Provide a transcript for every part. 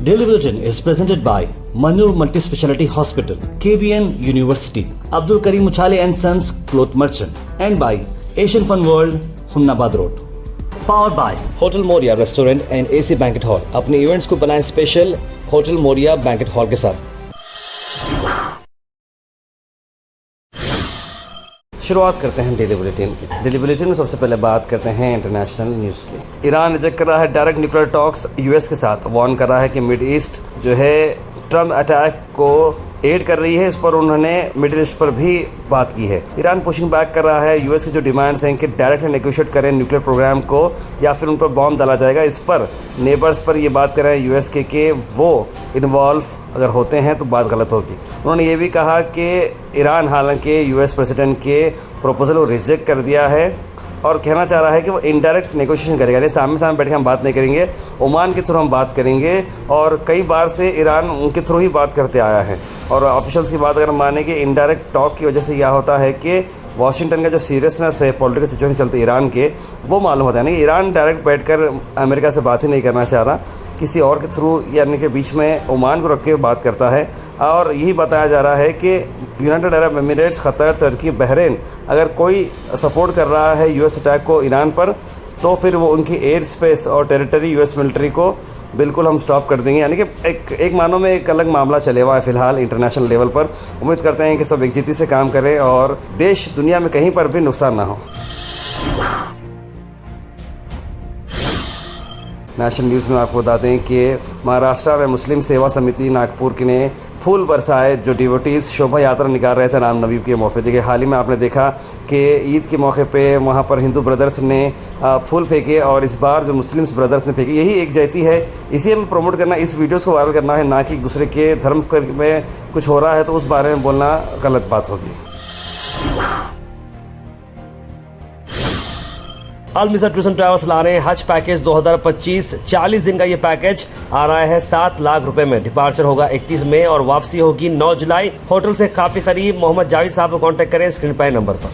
Daily Bulletin is presented by Manur Multi-Speciality Hospital, KBN University, Abdul Karim Uchale and Sons Cloth Merchant, and by Asian Fun World, Hunnabad Road. Powered by Hotel Moria Restaurant and AC Banquet Hall. अपने events को बनाएं special hotel Moriya banquet hall के साथ। शुरुआत करते हैं daily bulletin. Daily bulletin में सबसे पहले बात करते हैं इंटरनेशनल न्यूज़ की। ईरान रिजेक्ट कर रहा है डायरेक्ट न्यूक्लियर टॉक्स यूएस के साथ, वार्न कर रहा है कि मिड ईस्ट जो है ट्रम्प अटैक को एड कर रही है। इस पर उन्होंने मिडिल ईस्ट पर भी बात की है। ईरान पुशिंग बैक कर रहा है यूएस की जो डिमांड्स हैं कि डायरेक्ट नेगोशिएट करें न्यूक्लियर प्रोग्राम को या फिर उन पर बॉम्ब डाला जाएगा। इस पर नेबर्स पर ये बात कर रहे हैं यूएस के कि वो इन्वॉल्व अगर होते हैं तो बात गलत होगी। उन्होंने ये भी कहा कि ईरान हालांकि यूएस प्रेसिडेंट के प्रपोजल को रिजेक्ट कर दिया है और कहना चाह रहा है कि वो इनडायरेक्ट नेगोशिएशन करेगा, यानी सामने सामने बैठ के हम बात नहीं करेंगे, ओमान के थ्रू हम बात करेंगे। और कई बार से ईरान उनके थ्रू ही बात करते आया है। और ऑफिशियल्स की बात अगर माने कि इनडायरेक्ट टॉक की वजह से यह होता है कि वाशिंगटन का जो सीरियसनेस है पॉलिटिकल सिचुएशन चलते ईरान के, वो मालूम होता है। नहीं, ईरान डायरेक्ट बैठकर अमेरिका से बात ही नहीं करना चाह रहा, किसी और के थ्रू यानी के बीच में ओमान को रख के बात करता है। और यही बताया जा रहा है कि यूनाइटेड अरब एमिरेट्स, क़तर, तुर्की, बहरीन अगर कोई सपोर्ट कर रहा है यूएस अटैक को ईरान पर, तो फिर वो उनकी एयर स्पेस और टेरिटरी यूएस मिलिट्री को बिल्कुल हम स्टॉप कर देंगे। यानी कि एक मानो में एक अलग मामला चले हुआ है फ़िलहाल इंटरनेशनल लेवल पर। उम्मीद करते हैं कि सब एकजुटती से काम करें और देश दुनिया में कहीं पर भी नुकसान ना हो। नेशनल न्यूज़ में आपको बता दें कि महाराष्ट्र में मुस्लिम सेवा समिति नागपुर के ने फूल बरसाए जो डिवोटीज़ शोभा यात्रा निकाल रहे थे राम नवमी के मौके। देखिए, हाल ही में आपने देखा कि ईद के मौके पे वहाँ पर हिंदू ब्रदर्स ने फूल फेंके और इस बार जो मुस्लिम्स ब्रदर्स ने फेंके। यही एक जहती है, इसी हमें प्रमोट करना, इस वीडियोस को वायरल करना है, ना कि एक दूसरे के धर्म में कुछ हो रहा है तो उस बारे में बोलना गलत बात होगी। अल मिज़र टूर्स एंड ट्रैवल्स ला रहे हैं हज पैकेज 2025। 40 दिन का ये पैकेज आ रहा है 7 लाख रुपए में। डिपार्चर होगा 31 मई और वापसी होगी 9 जुलाई। होटल से काफी करीब। मोहम्मद जावेद साहब को कांटेक्ट करें स्क्रीन पर नंबर पर।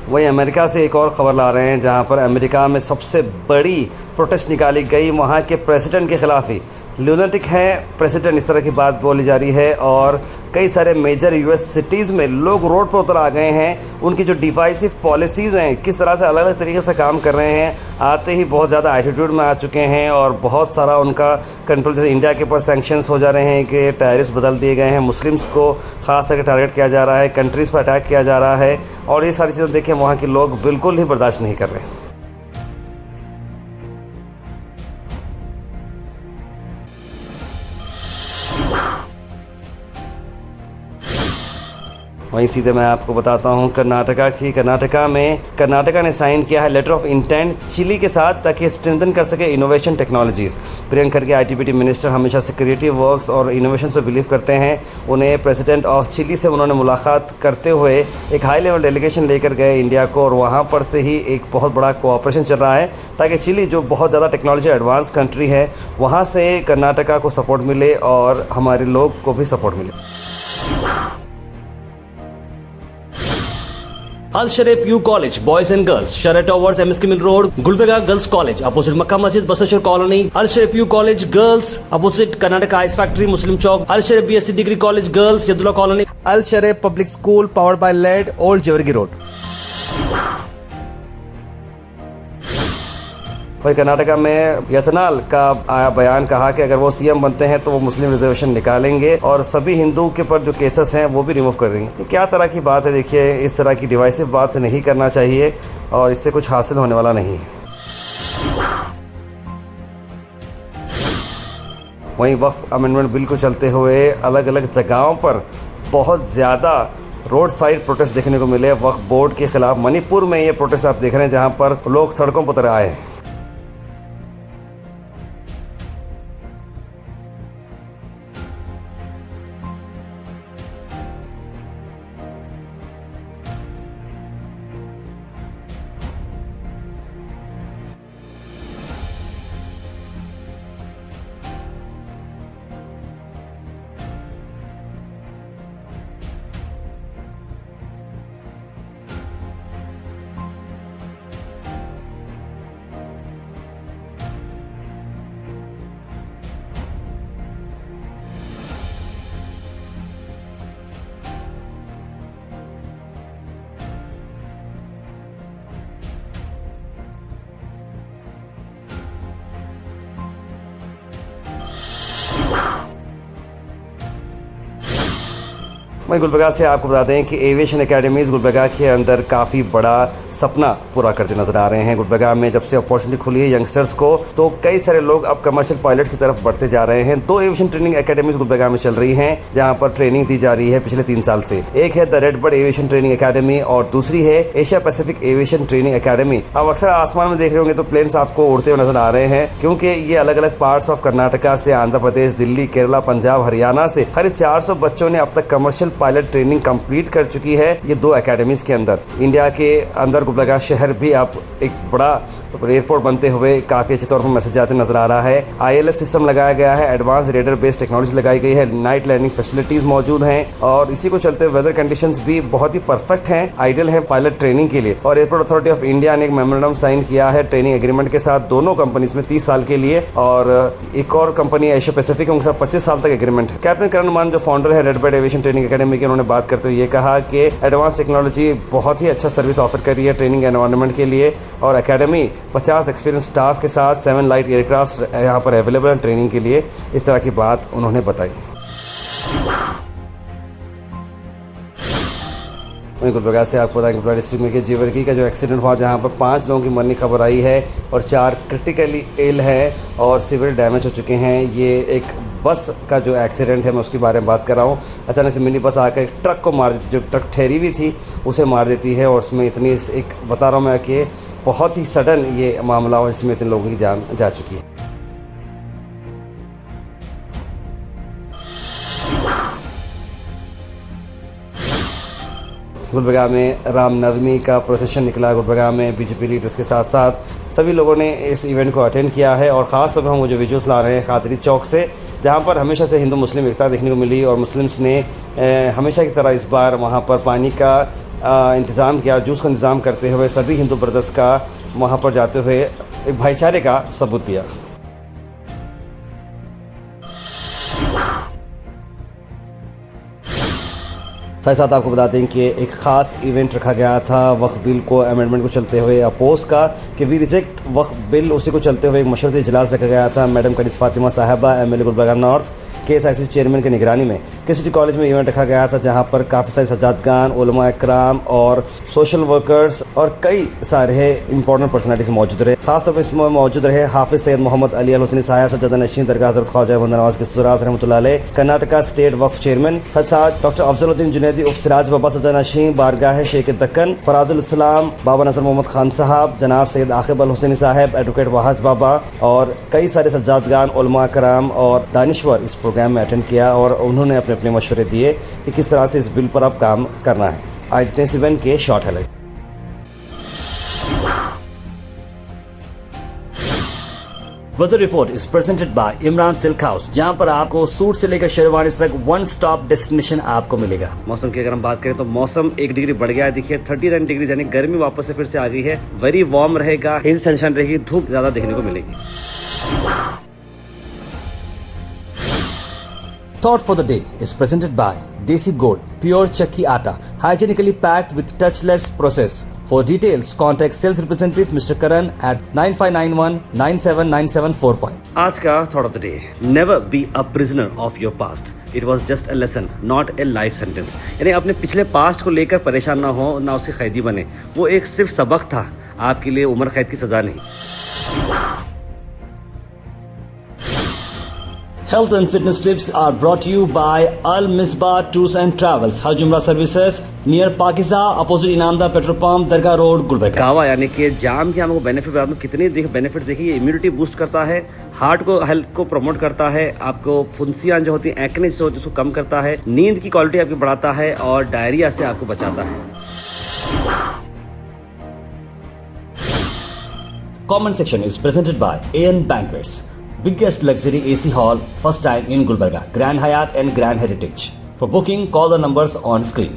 वहीं अमेरिका से एक और खबर ला रहे हैं जहां पर अमेरिका में सबसे बड़ी प्रोटेस्ट निकाली गई वहां के प्रेसिडेंट के खिलाफ ही। लूनेटिक है प्रेसिडेंट, इस तरह की बात बोली जा रही है और कई सारे मेजर यूएस सिटीज़ में लोग रोड पर उतर आ गए हैं। उनकी जो डिवाइसिव पॉलिसीज़ हैं, किस तरह से अलग अलग तरीके से काम कर रहे हैं, आते ही बहुत ज़्यादा एटीट्यूड में आ चुके हैं और बहुत सारा उनका कंट्रोल, जैसे इंडिया के ऊपर सैंक्शंस हो जा रहे हैं कि टैरिफ्स बदल दिए गए हैं, मुस्लिम्स को ख़ास करके टारगेट किया जा रहा है, कंट्रीज़ पर अटैक किया जा रहा है और ये सारी चीज़ें देखें वहाँ के लोग बिल्कुल ही बर्दाश्त नहीं कर रहे हैं। वहीं सीधे मैं आपको बताता हूं कर्नाटका ने साइन किया है लेटर ऑफ इंटेंट चिली के साथ ताकि स्ट्रेंथन कर सके innovation technologies. Priyanka Kharge ITBT minister हमेशा से क्रिएटिव वर्क्स और इनोवेशन से बिलीव करते हैं। उन्हें प्रेसिडेंट ऑफ चिली से उन्होंने मुलाकात करते हुए एक हाई लेवल डेलीगेशन लेकर गए इंडिया को और वहाँ पर से ही एक बहुत बड़ा कोऑपरेशन चल रहा है ताकि चिली जो बहुत ज़्यादा टेक्नोलॉजी एडवांस कंट्री है वहाँ से कर्नाटका को सपोर्ट मिले और हमारे लोग को भी सपोर्ट मिले। Al Sharif U college boys and girls, शरट towers, MSK mill road, Gulbarga girls college opposite Makka Masjid, Basaveshwar colony. Al Sharif U college girls opposite Karnataka ice factory, Muslim Chowk. Al Sharif BSc degree college girls, Yadulla colony. Al Sharif public school powered by लेड, ओल्ड जेवरगी रोड। वही कर्नाटका में यतनाल का आया बयान, कहा कि अगर वो सीएम बनते हैं तो वो मुस्लिम रिजर्वेशन निकालेंगे और सभी हिंदू के पर जो केसेस हैं वो भी रिमूव कर देंगे। ये क्या तरह की बात है? देखिए, इस तरह की डिवाइसिव बात नहीं करना चाहिए और इससे कुछ हासिल होने वाला नहीं है। वहीं वक्फ अमेंडमेंट बिल को चलते हुए अलग अलग जगहों पर बहुत ज़्यादा रोड साइड प्रोटेस्ट देखने को मिले वक्फ बोर्ड के खिलाफ। मणिपुर में ये प्रोटेस्ट आप देख रहे हैं जहाँ पर लोग सड़कों पर उतर आए हैं। वहीं गुलबर्गा से आपको बता दें कि एविएशन एकेडमीज गुलबर्गा के अंदर काफ़ी बड़ा सपना पूरा करते नजर आ रहे हैं। गुलबर्गा में जब से अपॉर्चुनिटी खुली है यंगस्टर्स को, तो कई सारे लोग अब कमर्शियल पायलट की तरफ बढ़ते जा रहे हैं। 2 एविएशन ट्रेनिंग एकेडमीज गुलबर्गा में चल रही हैं जहां पर ट्रेनिंग दी जा रही है पिछले 3 साल से। एक है the RedBird aviation training academy और दूसरी है Asia Pacific aviation training academy. अब अक्सर आसमान में देख रहे होंगे तो प्लेन्स आपको उड़ते हुए नजर आ रहे हैं, क्योंकि ये अलग अलग पार्ट्स ऑफ कर्नाटका से, आंध्र प्रदेश, दिल्ली, केरला, पंजाब, हरियाणा से करीब 400 बच्चों ने अब तक कमर्शियल पायलट ट्रेनिंग कंप्लीट कर चुकी है ये 2 एकेडमीज के अंदर। इंडिया के अंदर गुलबर्गा शहर भी अब एक बड़ा एयरपोर्ट बनते हुए काफ़ी अच्छे तौर पर मैसेज आते नजर आ रहा है। ILS सिस्टम लगाया गया है, एडवांस रेडर बेस्ड टेक्नोलॉजी लगाई गई है, नाइट लैंडिंग फैसिलिटीज मौजूद हैं और इसी को चलते वेदर कंडीशंस भी बहुत ही परफेक्ट हैं, आइडियल है पायलट ट्रेनिंग के लिए। और एयरपोर्ट अथॉरिटी ऑफ इंडिया ने एक मेमोरेंडम साइन किया है ट्रेनिंग एग्रीमेंट के साथ दोनों कंपनीज में 30 साल के लिए, और एक और कंपनी एशिया पैसिफिक उनके साथ 25 साल तक एग्रीमेंट है। कैप्टन करण मान जो फाउंडर है रेडबर्ड एविएशन ट्रेनिंग एकेडमी के, उन्होंने बात करते हुए ये कहा कि एडवांस टेक्नोलॉजी बहुत ही अच्छा सर्विस ऑफर कर रही है ट्रेनिंग एनवायरनमेंट के लिए, और एकेडमी 50 एक्सपीरियंस स्टाफ के साथ 7 लाइट एयरक्राफ्ट यहाँ पर अवेलेबल हैं ट्रेनिंग के लिए। इस तरह की बात उन्होंने बताई। वहीं गुलबर्गा से आपको बताएं गुलबर्गा डिस्ट्रिक्ट में कि जीवरकी का जो एक्सीडेंट हुआ जहां पर 5 लोगों की मरने की खबर आई है और 4 क्रिटिकली इल है और सिवियर डैमेज हो चुके हैं। ये एक बस का जो एक्सीडेंट है मैं उसके बारे में बात कर रहा हूँ। अचानक से मिनी बस आकर एक ट्रक को मार देती, जो ट्रक ठहरी हुई थी उसे मार देती है, और उसमें इतनी एक बता रहा हूँ मैं कि बहुत ही सडन ये मामला हो, इसमें इतने लोगों की जान जा चुकी है। गुलबर्गा में रामनवमी का प्रोसेशन निकला। गुलबर्गा में बीजेपी लीडर्स के साथ साथ सभी लोगों ने इस इवेंट को अटेंड किया है, और ख़ास तौर पर हम वो जो विजुअल्स ला रहे हैं खातरी चौक से, जहाँ पर हमेशा से हिंदू मुस्लिम एकता देखने को मिली और मुस्लिम्स ने हमेशा की तरह इस बार वहाँ पर पानी का इंतज़ाम किया, जूस का इंतज़ाम करते हुए सभी हिंदू ब्रदर्स का वहाँ पर जाते हुए एक भाईचारे का सबूत दिया। साथ साथ आपको बता दें कि एक ख़ास इवेंट रखा गया था वक्फ बिल को अमेंडमेंट को चलते हुए अपोज का, कि वी रिजेक्ट वक्फ बिल, उसी को चलते हुए एक मशवरती इजलास रखा गया था। मैडम कनीज़ फातिमा साहिबा MLA Gulbarga north KSIC chairman की निगरानी में KCT कॉलेज में इवेंट रखा गया था, जहां पर काफ़ी सारे सज्जादगान, उलमा इकराम और सोशल वर्कर्स और कई सारे इंपॉर्टेंट पर्सनैलिटीज मौजूद रहे। खासतौर पर इसमें मौजूद रहे हाफिज सैयद मोहम्मद अली अल हुसैनी साहब, सज्जादा नशीन दरगाह हज़रत ख्वाजा बंदा नवाज के ससुराल रहमतुल्लाह अलैह, कर्नाटका स्टेट वक्फ चेयरमैन, साथ डॉक्टर अफजलुद्दीन जुनैदी उफ सिराज बाबा, सज्जादा नशीन बारगाह शेख दक्कन, फराजुल इस्लाम, बाबा नजर मोहम्मद खान साहब, जनाब सैयद आकिब अल हुसैनी साहब, एडवोकेट वहाज बाबा और कई सारे सज्जादगान, उलमा इकराम और दानिश्वर इस प्रोग्राम में अटेंड किया, और उन्होंने अपने अपने मशवरे दिए कि किस तरह से इस बिल पर अब काम करना है। आज इस इवेंट के short highlight. Weather report is presented by Imran silk house, जहां पर आपको सूट से लेकर शेरवानी तक वन स्टॉप डेस्टिनेशन आपको मिलेगा। मौसम की अगर हम बात करें तो मौसम 1 डिग्री बढ़ गया है, देखिए 39 डिग्री, यानी गर्मी वापस से फिर से आ गई है। वेरी वार्म रहेगा, हेज़ी सनशाइन रहेगी, धूप ज्यादा देखने को मिलेगी। Thought for the day is presented by Desi Gold, pure chakki atta, hygienically packed with touchless process. For details, contact sales representative Mr. Karan at 9591979745. आज का thought of the day, never be a prisoner of your past, it was just a lesson not a life sentence. यानी अपने पिछले past को लेकर परेशान ना हो, ना उसके कैदी बने, वो एक सिर्फ सबक था, आपके लिए उम्र कैद की सजा नहीं। Health and fitness tips are brought to you by Al Misbah Tours and Travels, Hajj Umrah Services, near Pakiza, opposite Inamda Petrol Pump, Dargah Road, Gulbarga. गावा यानी कि जाम के हमको बेनिफिट, आपको कितने बेनिफिट देखिए, इम्यूनिटी बूस्ट करता है, हार्ट को हेल्थ को प्रमोट करता है, आपको फुंसियाँ जो होती हैं, एक्ने जो होती है उसको कम करता है, नींद की क्वालिटी आपकी बढ़ाता है और डायरिया से आपको बचाता है। Comment section is presented by AN Banquets, biggest luxury AC hall, first time in Gulbarga, Grand Hyatt and Grand Heritage. For booking, call the numbers on screen.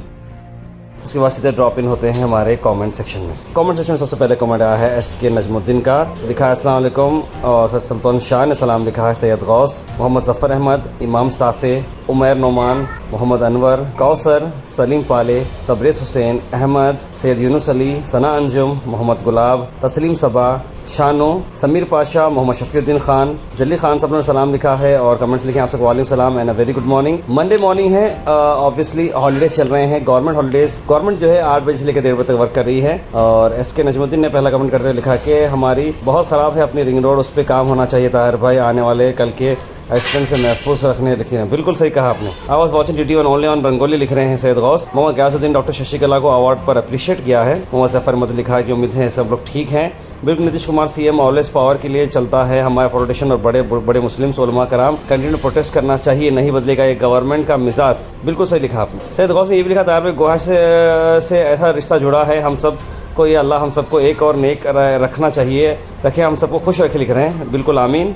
उसके बाद सीधे ड्रॉप इन होते हैं हमारे कमेंट सेक्शन में। Comment section में सबसे पहले कमेंट आया है SK नजमुद्दीन का, लिखा है अस्सलाम वालेकुम, और सर सुल्तान शाह ने सलाम लिखा है, सैयद गौस, मोहम्मद जफ़र अहमद, इमाम साफ़े, उमैर नोमान, मोहम्मद अनवर, कौसर, सलीम पाले, तबरेज़ हुसैन, अहमद, सैयद यूनुस अली, सना अंजुम, मोहम्मद गुलाब, तस्लीम सबा, शानो, समीर पाशा, मोहम्मद शफीउद्दीन खान, जल्ली खान साहब ने सलाम लिखा है और कमेंट्स लिखे हैं आपसे वालेकुम सलाम and a very good morning. Monday morning है, ऑब्वियसली हॉलीडेज चल रहे हैं, गवर्नमेंट हॉलीडेज। गवर्नमेंट जो है 8 बजे से लेकर 1:30 बजे तक वर्क कर रही है। और एसके नजमुद्दीन ने पहला कमेंट करते हुए लिखा कि हमारी बहुत ख़राब है अपनी रिंग रोड, उस पर काम होना चाहिए ताहिर भाई, आने वाले कल के एक्सीडेंट से महफूज रखने लिखे हैं। बिल्कुल सही कहा आपने। I was watching duty on only on rangoli लिख रहे हैं सैयद गौस। मोहम्मद गयासुद्दीन डॉक्टर शशिकला को अवार्ड पर अप्रिशिएट किया है। मोहम्मद जफर अहमद लिखा है कि उम्मीद है सब लोग ठीक हैं। बिल्कुल Nitish Kumar CM always power के लिए चलता है, हमारे पॉलिटिशियन और बड़े बड़े मुस्लिम उलमा कराम कंटिन्यू प्रोटेस्ट करना चाहिए, नहीं बदलेगा ये गवर्नमेंट का मिजाज। बिल्कुल सही लिखा आपने। सैयद गौस ने ये भी लिखा तार गोहा से ऐसा रिश्ता जुड़ा है, हम सब को ये अल्लाह हम सबको एक और नेक रखना चाहिए, रखे हम सबको खुश रखे लिख रहे हैं। बिल्कुल आमीन।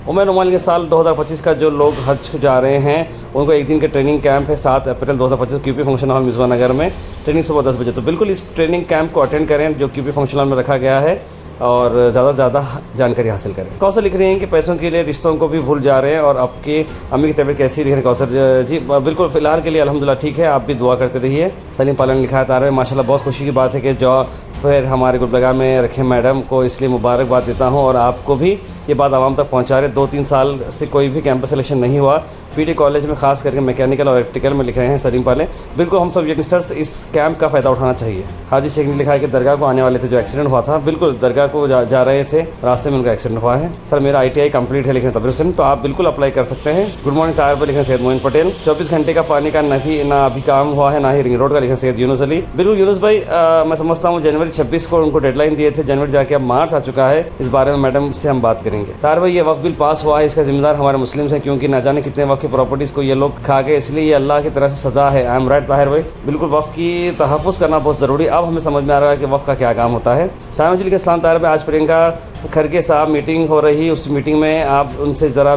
उमर नुमान के साल 2025 का जो लोग हज जा रहे हैं उनको एक दिन के ट्रेनिंग कैंप है 7 अप्रैल 2025 क्यूपी फंक्शन हॉल मिसबा नगर में, ट्रेनिंग सुबह 10 बजे। तो बिल्कुल इस ट्रेनिंग कैंप को अटेंड करें जो क्यूपी फंक्शन हॉल में रखा गया है और ज़्यादा से ज़्यादा जानकारी हासिल करें। कौसर लिख रहे हैं कि पैसों के लिए रिश्तों को भी भूल जा रहे हैं और आपकी अम्मी की तबीयत कैसी लिख रहे हैं कौसर जी? बिल्कुल फ़िलहाल के लिए अल्हम्दुलिल्लाह ठीक है, आप भी दुआ करते रहिए। सलीम पालन लिखा है तार माशाल्लाह बहुत खुशी की बात है कि जो फिर हमारे गुलबर्गा में रखे मैडम को, इसलिए मुबारकबाद देता हूँ और आपको भी ये बात आवाम तक पहुँचा रहे। 2-3 साल से कोई भी कैंपस सिलेक्शन नहीं हुआ पीटी कॉलेज में, खास करके मैकेनिकल और इलेक्ट्रिकल में लिख रहे हैं सलीम पाले। बिल्कुल हम सब यंगस्टर्स इस कैंप का फ़ायदा उठाना चाहिए। हाजी शेख ने लिखा है कि दरगाह को आने वाले थे जो एक्सीडेंट हुआ था, बिल्कुल दरगाह को जा रहे थे, रास्ते में उनका एक्सीडेंट हुआ है। सर मेरा ITI कंप्लीट है लिख रहे हैं तबरीर हुसैन, तो आप बिल्कुल अप्लाई कर सकते हैं। गुड मॉर्निंग तार पर लिख रहे हैं सैयद मोइन पटेल। 24 घंटे का पानी का ना अभी काम हुआ है, ना ही रिंग रोड का लिख रहे हैं सैयद यूनुस अली। बिल्कुल यूनुस भाई, मैं समझता हूँ जनवरी 26 को उनको डेडलाइन दिए थे, जनवरी जाके अब मार्च आ चुका है, इस बारे में मैडम से हम बात करेंगे। तार भाई ये वक्फ बिल पास हुआ है, इसका जिम्मेदार हमारे मुस्लिम्स हैं क्योंकि ना जाने कितने वक्त की प्रॉपर्टीज़ को ये लोग खा गए, इसलिए ये अल्लाह की तरफ से सज़ा है। आई एम राइट ताहिर भाई, बिल्कुल वक्फ की तहफ़्फ़ुज़ करना बहुत ज़रूरी। अब हमें समझ में आ रहा है कि वक्फ का क्या काम होता है। शाह जी के इस्लाम ताहिर भाई, आज प्रियंका खरगे साहब मीटिंग हो रही, उस मीटिंग में आप उनसे ज़रा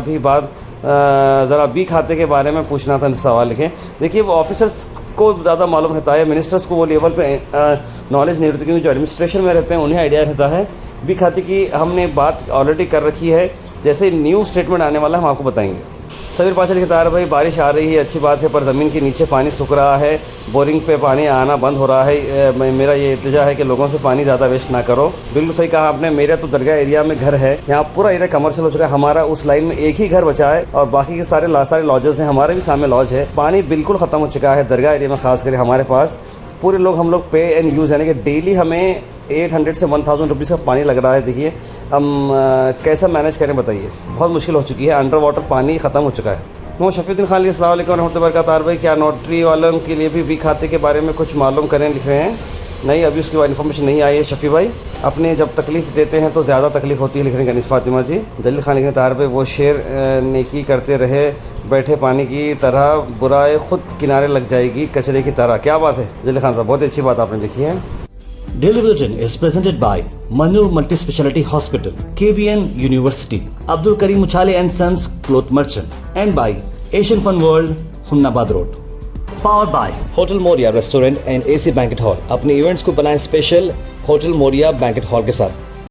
भी खाते के बारे में पूछना था, सवाल लिखें। देखिए वो ऑफिसर्स को ज़्यादा मालूम रहता है, मिनिस्टर्स को वो लेवल पे नॉलेज नहीं रहती क्योंकि जो एडमिनिस्ट्रेशन में रहते हैं उन्हें आइडिया रहता है। बी खाते की हमने बात ऑलरेडी कर रखी है, जैसे न्यू स्टेटमेंट आने वाला है हम आपको बताएंगे। समीर पाशा लिखता है भाई बारिश आ रही है अच्छी बात है, पर ज़मीन के नीचे पानी सूख रहा है, बोरिंग पे पानी आना बंद हो रहा है। मेरा ये इल्तिजा है कि लोगों से पानी ज़्यादा वेस्ट ना करो। बिल्कुल सही कहा आपने। मेरा तो दरगाह एरिया में घर है, यहाँ पूरा एरिया कमर्शियल हो चुका है, हमारा उस लाइन में एक ही घर बचा है और बाकी के सारे लॉजेस हैं, हमारे भी सामने लॉज है। पानी बिल्कुल ख़त्म हो चुका है दरगाह एरिया में, खास करके हमारे पास पूरे लोग हम लोग पे एंड यूज़ यानी कि डेली हमें 800 से 1000 रुपीज़ का पानी लग रहा है। देखिए हम कैसा मैनेज करें बताइए, बहुत मुश्किल हो चुकी है, अंडर वाटर पानी ख़त्म हो चुका है। मोहम्मद शफीउद्दीन खान अस्सलाम वालेकुम रहमतुल्लाहि व बरकातहू। तार भाई क्या नोटरी वालों के लिए भी खाते के बारे में कुछ मालूम करें लिख रहे हैं? नहीं, अभी उसके बाद इन्फॉर्मेशन नहीं आई है शफ़ी भाई। अपने जब तकलीफ़ देते हैं तो ज़्यादा तकलीफ़ होती है लिख रहे हैं गनीस फातिमा जी। जलील खान लिख रहे हैं तार भाई वो शेर नेकी करते रहे बैठे पानी की तरह, बुराई खुद किनारे लग जाएगी कचरे की तरह। क्या बात है जलील खान साहब, बहुत अच्छी बात आपने लिखी है। Daily Bulletin is presented by Manu Multi-Speciality Hospital, KBN University, Abdul Karim Uchale and Sons Cloth Merchant, and by Asian Fun World, Humnabad Road. Powered by Hotel Moria Restaurant and AC Banquet Hall. अपने events को बनाएं special hotel Moriya banquet hall के साथ।